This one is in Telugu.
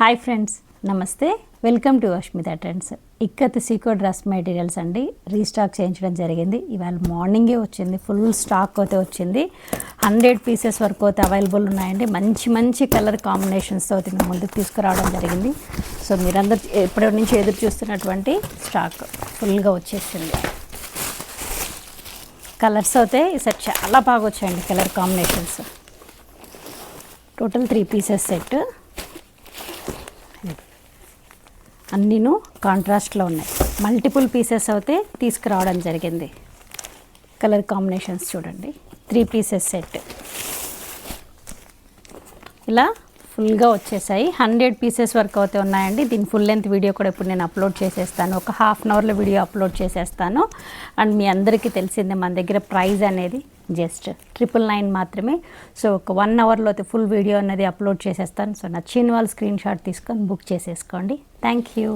హాయ్ ఫ్రెండ్స్, నమస్తే. Welcome to Ashmita trends. Ikat సీకో డ్రెస్ మెటీరియల్స్ అండి, రీస్టాక్ చేయించడం జరిగింది. ఇవాళ మార్నింగే వచ్చింది, ఫుల్ స్టాక్ అయితే వచ్చింది. 100 పీసెస్ వరకు అయితే అవైలబుల్ ఉన్నాయండి. మంచి మంచి కలర్ కాంబినేషన్స్తో అయితే మేము ముందుకు తీసుకురావడం జరిగింది. సో మీరందరూ ఎప్పటి నుంచి ఎదురు చూస్తున్నటువంటి స్టాక్ ఫుల్గా వచ్చేసింది. కలర్స్ అయితే ఈసారి చాలా బాగా వచ్చాయండి. Colour combinations total 3 pieces set, అన్నీను కాంట్రాస్ట్లో ఉన్నాయి. మల్టిపుల్ పీసెస్ అయితే తీసుకురావడం జరిగింది. కలర్ కాంబినేషన్స్ చూడండి. 3 పీసెస్ సెట్ ఇలా ఫుల్గా వచ్చేసాయి. 100 పీసెస్ వరకు అయితే ఉన్నాయండి. దీని ఫుల్ లెంత్ వీడియో కూడా ఇప్పుడు నేను అప్లోడ్ చేసేస్తాను. ఒక ½ అవర్లో వీడియో అప్లోడ్ చేసేస్తాను. అండ్ మీ అందరికీ తెలిసిందే, మన దగ్గర ప్రైస్ అనేది జస్ట్ 999 మాత్రమే. సో ఒక 1 అవర్లో అయితే ఫుల్ వీడియో అనేది అప్లోడ్ చేసేస్తాను. సో నచ్చిన వాళ్ళు స్క్రీన్ షాట్ తీసుకొని బుక్ చేసేసుకోండి. Thank you.